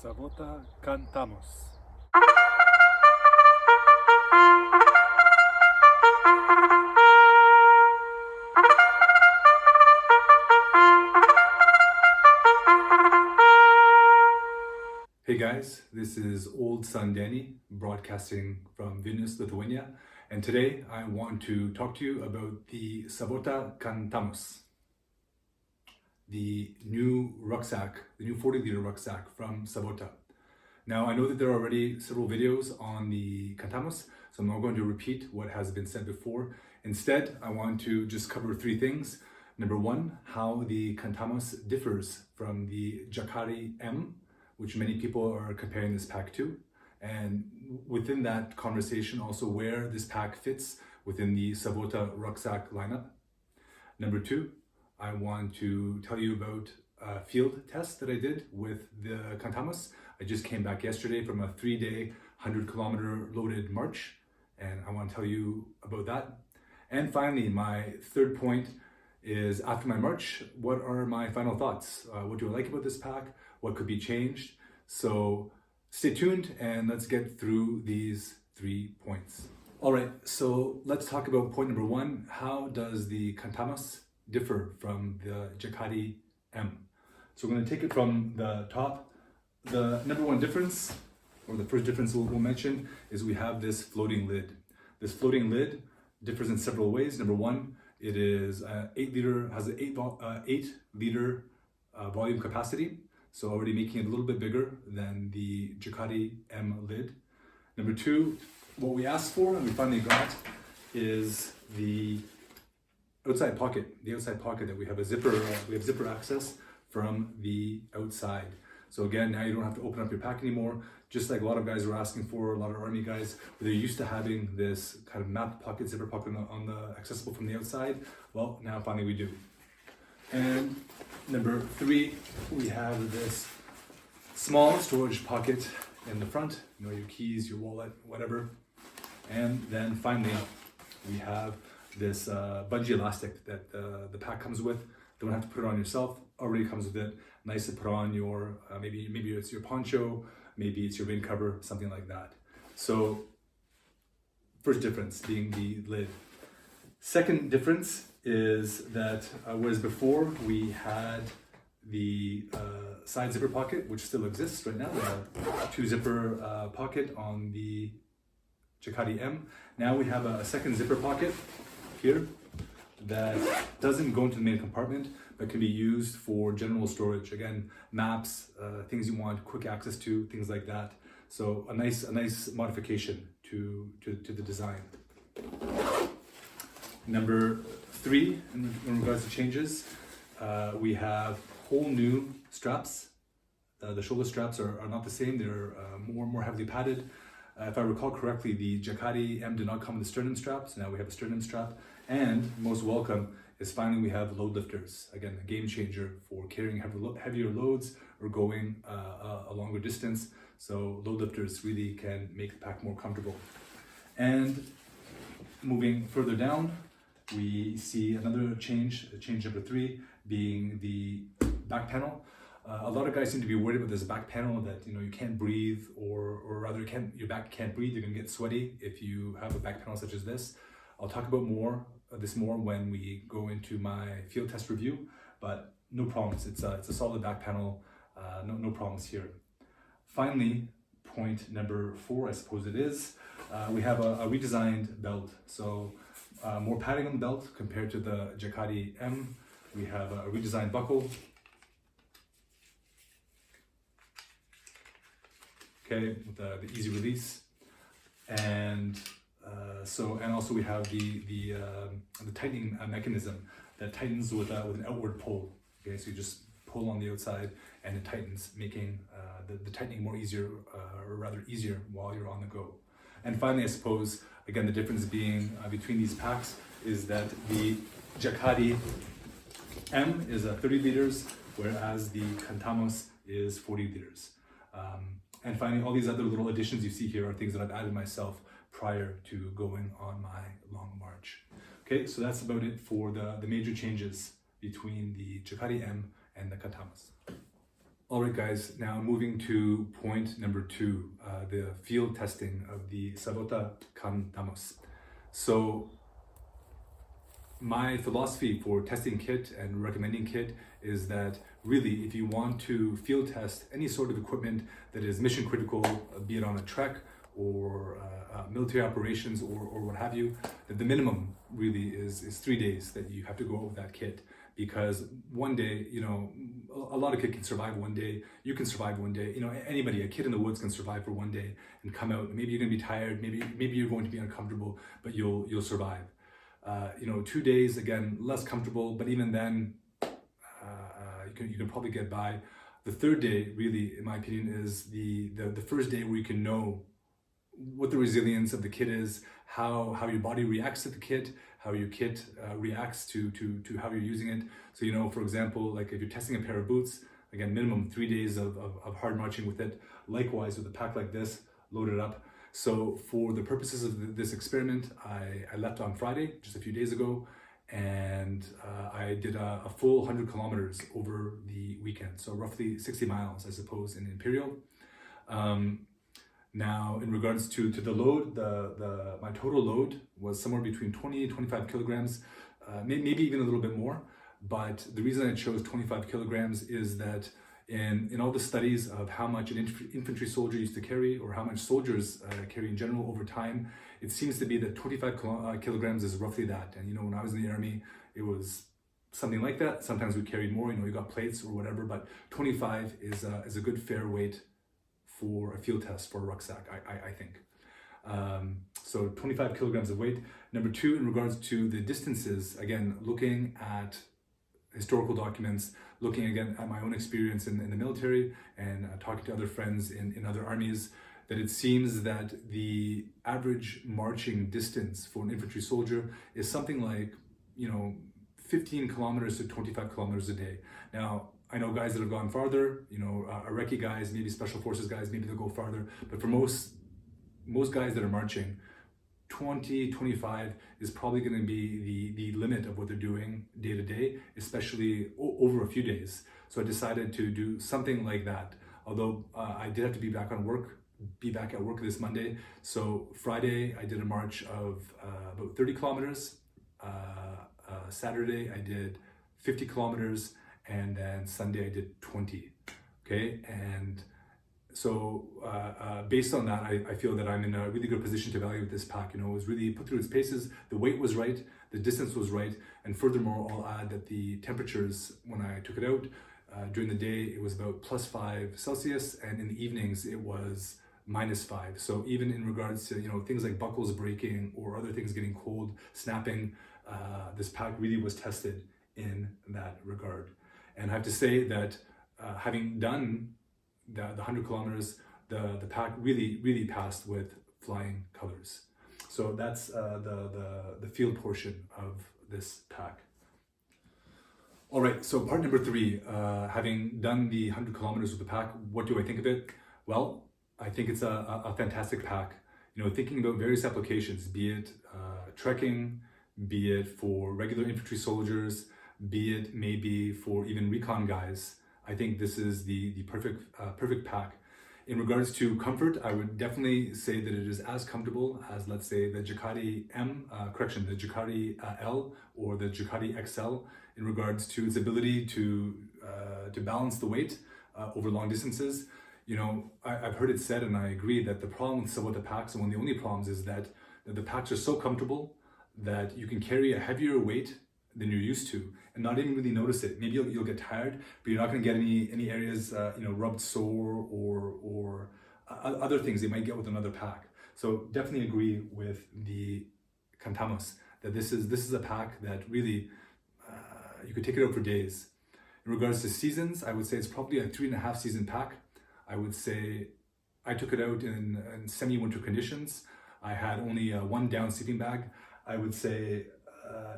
Savotta Kantamus. Hey guys, this is Old Son Danny broadcasting from Vilnius, Lithuania, and today I want to talk to you about the Savotta Kantamus, the new rucksack, the new 40-liter rucksack from Savotta. Now I know that there are already several videos on the Kantamus, so I'm not going to repeat what has been said before. Instead, I want to just cover three things. Number one, how the Kantamus differs from the Jääkäri M, which many people are comparing this pack to. And within that conversation, also where this pack fits within the Savotta rucksack lineup. Number two, I want to tell you about a field test that I did with the Kantamus. I just came back yesterday from a 3-day, 100-kilometer loaded march, and I want to tell you about that. And finally, my third point is, after my march, what are my final thoughts? What do I like about this pack? What could be changed? So stay tuned and let's get through these 3 points. All right, so let's talk about point number one. How does the Kantamus differ from the Jääkäri M? So we're going to take it from the top. The number one difference, or the first difference we'll mention, is we have this floating lid. This floating lid differs in several ways. Number one, it is 8 liter, has an 8 liter volume capacity, so already making it a little bit bigger than the Jääkäri M lid. Number two, what we asked for and we finally got is the outside pocket. The outside pocket that we have a zipper. We have zipper access from the outside. So again, now you don't have to open up your pack anymore. Just like a lot of guys were asking for, a lot of army guys, where they're used to having this kind of map pocket, zipper pocket on the accessible from the outside. Well, now finally we do. And number three, we have this small storage pocket in the front, you know, your keys, your wallet, whatever. And then finally, we have this bungee elastic that the pack comes with. Don't have to put it on yourself, already comes with it. Nice to put on your, maybe it's your poncho, maybe it's your rain cover, something like that. So first difference being the lid. Second difference is that whereas before we had the side zipper pocket, which still exists right now, the 2 zipper pocket on the Jääkäri M. Now we have a second zipper pocket here that doesn't go into the main compartment, but can be used for general storage. Again, maps, things you want quick access to, things like that. So a nice modification to the design. Number three, in regards to changes, we have whole new straps. The shoulder straps are not the same. They're more heavily padded. If I recall correctly, the Jääkäri M did not come with a sternum strap, so now we have a sternum strap. And most welcome is finally we have load lifters. Again, a game changer for carrying heavier loads or going a longer distance. So load lifters really can make the pack more comfortable. And moving further down, we see another change number three, being the back panel. A lot of guys seem to be worried about this back panel, that you can't breathe, or rather your back can't breathe. You're gonna get sweaty if you have a back panel such as this. I'll talk about this more when we go into my field test review, but no problems. It's a solid back panel, no problems here. Finally, point number 4, I suppose it is, we have a redesigned belt. So more padding on the belt compared to the Jääkäri M. We have a redesigned buckle. Okay, with the easy release, and also we have the tightening mechanism that tightens with an outward pull. Okay, so you just pull on the outside and it tightens, making the tightening more easier, or rather easier while you're on the go. And finally, I suppose, again, the difference being between these packs is that the Jääkäri M is 30 liters, whereas the Kantamus is 40 liters. And finally, all these other little additions you see here are things that I've added myself prior to going on my long march. Okay, so that's about it for the major changes between the Jääkäri M and the Kantamus. All right, guys, now moving to point number 2, the field testing of the Savotta Kantamus. So my philosophy for testing kit and recommending kit is that really, if you want to field test any sort of equipment that is mission critical, be it on a trek or military operations or what have you, that the minimum really is 3 days that you have to go with that kit. Because one day, you know, a lot of kids can survive one day. You can survive one day. You know, anybody, a kid in the woods can survive for one day and come out. Maybe you're going to be tired. Maybe you're going to be uncomfortable, but you'll survive. You know, 2 days, again, less comfortable, but even then, you can probably get by. The third day, really, in my opinion, is the first day where you can know what the resilience of the kit is, how your body reacts to the kit, how your kit reacts to how you're using it. So, you know, for example, like if you're testing a pair of boots, again, minimum 3 days of hard marching with it. Likewise, with a pack like this, load it up. So for the purposes of this experiment, I left on Friday, just a few days ago, and I did a full 100 kilometers over the weekend. So roughly 60 miles, I suppose, in Imperial. Now, in regards to the load, my total load was somewhere between 20 and 25 kilograms, maybe even a little bit more. But the reason I chose 25 kilograms is that in all the studies of how much an infantry soldier used to carry, or how much soldiers carry in general over time, it seems to be that 25 kilograms is roughly that. And you know, when I was in the army, it was something like that. Sometimes we carried more, you know, you got plates or whatever, but 25 is a good fair weight for a field test for a rucksack, I think. So 25 kilograms of weight. Number 2, in regards to the distances, again, looking at historical documents, looking again at my own experience in the military, and talking to other friends in other armies, that it seems that the average marching distance for an infantry soldier is something like, you know, 15 kilometers to 25 kilometers a day. Now, I know guys that have gone farther, you know, Iraqi guys, maybe special forces guys, maybe they'll go farther. But for most guys that are marching, 20, 25 is probably going to be the limit of what they're doing day to day, especially over a few days. So I decided to do something like that. Although I did have to be back at work this Monday. So Friday, I did a march of about 30 kilometers. Saturday, I did 50 kilometers. And then Sunday I did 20, okay? And so based on that, I feel that I'm in a really good position to evaluate this pack. You know, it was really put through its paces, the weight was right, the distance was right, and furthermore, I'll add that the temperatures, when I took it out, during the day, it was about +5 Celsius, and in the evenings, it was -5. So even in regards to, you know, things like buckles breaking or other things getting cold, snapping, this pack really was tested in that regard. And I have to say that having done the 100 kilometers, the pack really passed with flying colors. So that's the field portion of this pack. All right, so part number 3, having done the 100 kilometers with the pack, what do I think of it? Well, I think it's a fantastic pack. You know, thinking about various applications, be it trekking, be it for regular infantry soldiers, be it maybe for even recon guys, I think this is the perfect pack. In regards to comfort, I would definitely say that it is as comfortable as, let's say, the Jääkäri M, the Jääkäri L or the Jääkäri XL, in regards to its ability to balance the weight over long distances. You know, I've heard it said, and I agree, that the problem with Savotta packs, and one of the only problems, is that the packs are so comfortable that you can carry a heavier weight than you're used to and not even really notice it. Maybe you'll get tired, but you're not going to get any areas you know, rubbed sore or other things you might get with another pack. So definitely agree with the Kantamus that this is a pack that really you could take it out for days. In regards to seasons, I would say it's probably a 3.5 season pack. I would say I took it out in semi-winter conditions. I had only one down sleeping bag. I would say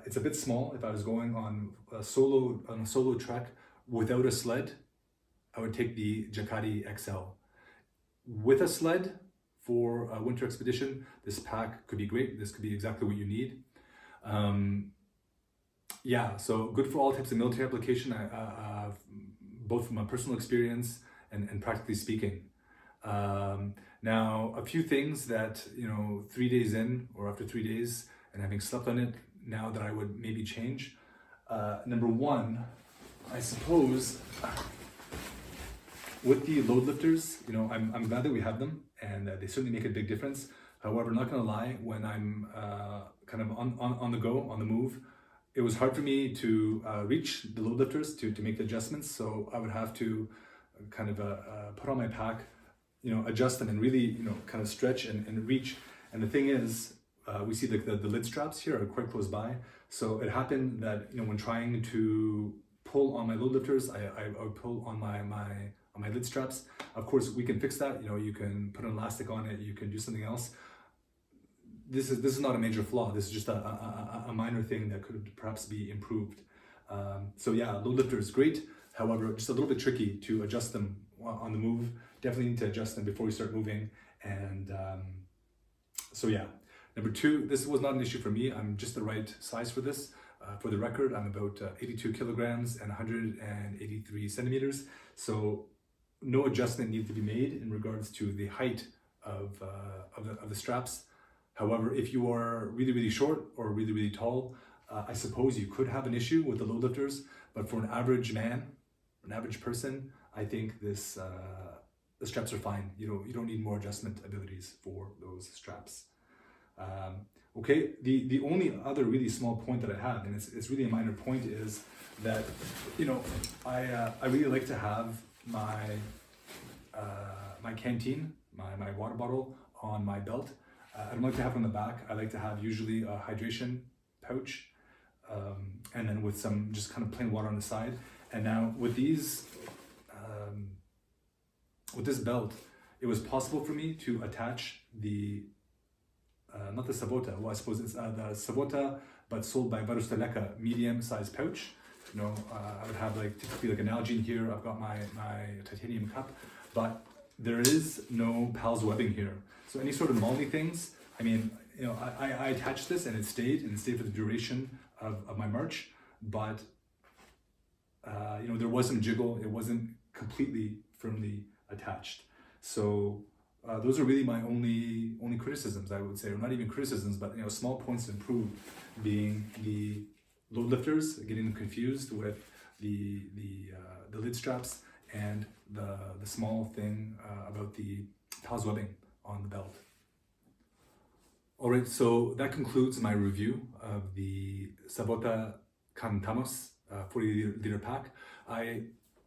it's a bit small. If I was going on a solo trek without a sled, I would take the Jääkäri XL. With a sled for a winter expedition, this pack could be great. This could be exactly what you need. Yeah, so good for all types of military application. both from my personal experience and practically speaking. Now, a few things that, 3 days in or after 3 days and having slept on it now that I would maybe change. Number one, I suppose with the load lifters, I'm glad that we have them and they certainly make a big difference. However, not gonna lie, when I'm kind of on the go, on the move, it was hard for me to reach the load lifters to make the adjustments. So I would have to kind of put on my pack, adjust them and really, kind of stretch and reach. And the thing is, we see the lid straps here are quite close by. So it happened that, when trying to pull on my load lifters, I would pull on my lid straps. Of course, we can fix that. You can put an elastic on it. You can do something else. This is not a major flaw. This is just a minor thing that could perhaps be improved. So yeah, load lifter is great. However, just a little bit tricky to adjust them on the move. Definitely need to adjust them before we start moving. And so yeah. Number two, this was not an issue for me. I'm just the right size for this. For the record, I'm about 82 kilograms and 183 centimeters. So no adjustment needed to be made in regards to the height of the straps. However, if you are really, really short or really, really tall, I suppose you could have an issue with the load lifters. But for an average man, an average person, I think the straps are fine. You don't need more adjustment abilities for those straps. Okay, the only other really small point that I have, and it's really a minor point, is that I really like to have my canteen, my water bottle on my belt. I don't like to have it on the back. I like to have usually a hydration pouch, and then with some just kind of plain water on the side. And now with these, with this belt, it was possible for me to attach the not the Savotta, well, I suppose it's the Savotta, but sold by Varusteleka medium-sized pouch. I would have typically an Nalgene here. I've got my titanium cup, but there is no PALS webbing here. So any sort of moldy things, I attached this and it stayed for the duration of my march, but there was some jiggle. It wasn't completely firmly attached. So those are really my only criticisms, I would say, or not even criticisms, but small points to improve, being the load lifters, getting them confused with the lid straps, and the small thing about the PALS webbing on the belt. All right, so that concludes my review of the Savotta Kantamus 40-liter pack. I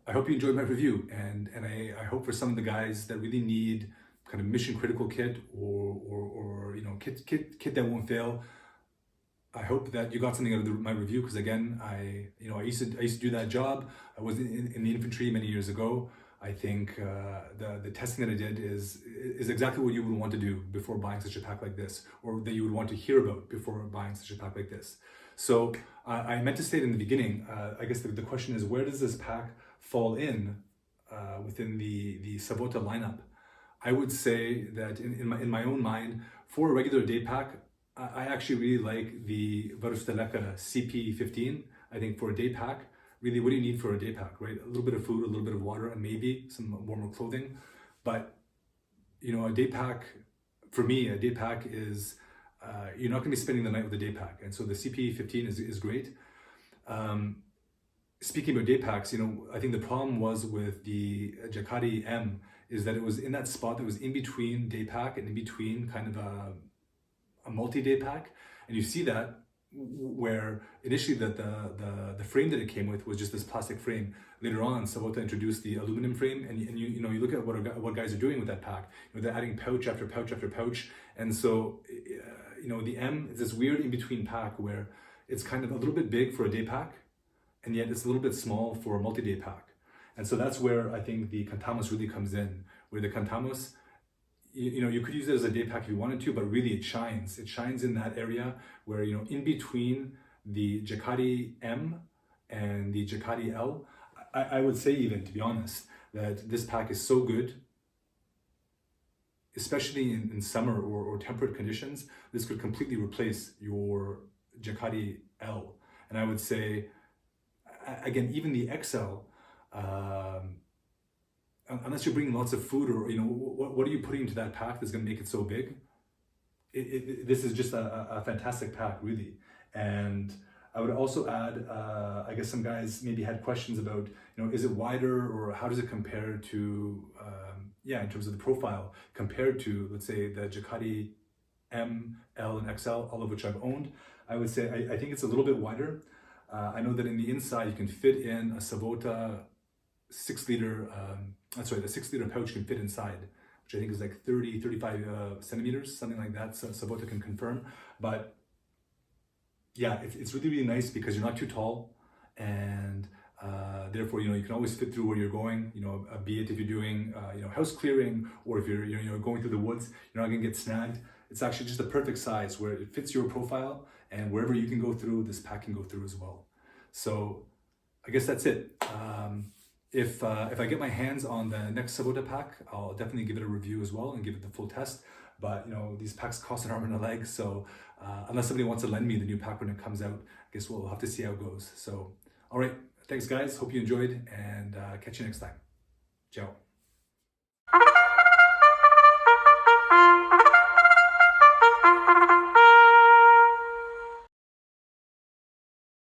hope you enjoyed my review, and I hope for some of the guys that really need kind of mission critical kit or kit that won't fail, I hope that you got something out of my review, because again, I used to do that job. I was in the infantry many years ago. I think the testing that I did is exactly what you would want to do before buying such a pack like this, or that you would want to hear about before buying such a pack like this. So I meant to state in the beginning, I guess the question is, where does this pack fall in within the Savotta lineup? I would say that in my own mind, for a regular day pack, I actually really like the Varusteleka CP15. I think for a day pack, really, what do you need for a day pack, right? A little bit of food, a little bit of water, and maybe some warmer clothing. But, a day pack, for me, a day pack is, you're not going to be spending the night with a day pack. And so the CP15 is great. Speaking about day packs, I think the problem was with the Jääkäri M is that it was in that spot that was in between day pack and in between kind of a multi-day pack. And you see that where initially the frame that it came with was just this plastic frame. Later on, Savotta introduced the aluminum frame, and you look at what guys are doing with that pack. They're adding pouch after pouch after pouch, and so the M is this weird in between pack where it's kind of a little bit big for a day pack, and yet it's a little bit small for a multi-day pack. And so that's where I think the Kantamus really comes in, where the Kantamus, you could use it as a day pack if you wanted to, but really it shines. It shines in that area where, in between the Jääkäri M and the Jääkäri L, I would say even, to be honest, that this pack is so good, especially in summer or temperate conditions. This could completely replace your Jääkäri L. And I would say, again, even the XL, unless you're bringing lots of food, or what are you putting into that pack that's going to make it so big? This is just a fantastic pack, really. And I would also add, I guess some guys maybe had questions about, is it wider, or how does it compare to, in terms of the profile, compared to, let's say, the Jääkäri M, L, and XL, all of which I've owned. I would say I think it's a little bit wider. I know that in the inside you can fit in a Savotta 6-liter, the 6-liter pouch can fit inside, which I think is like 35 centimeters, something like that. So Savotta can confirm. But yeah, it's really, really nice because you're not too tall, and therefore, you can always fit through where you're going, be it if you're doing, house clearing, or if you're going through the woods, you're not gonna get snagged. It's actually just the perfect size where it fits your profile, and wherever you can go through, this pack can go through as well. So I guess that's it. If I get my hands on the next Savotta pack, I'll definitely give it a review as well and give it the full test. But these packs cost an arm and a leg, so unless somebody wants to lend me the new pack when it comes out, I guess we'll have to see how it goes. So, all right, thanks guys. Hope you enjoyed, and catch you next time. Ciao.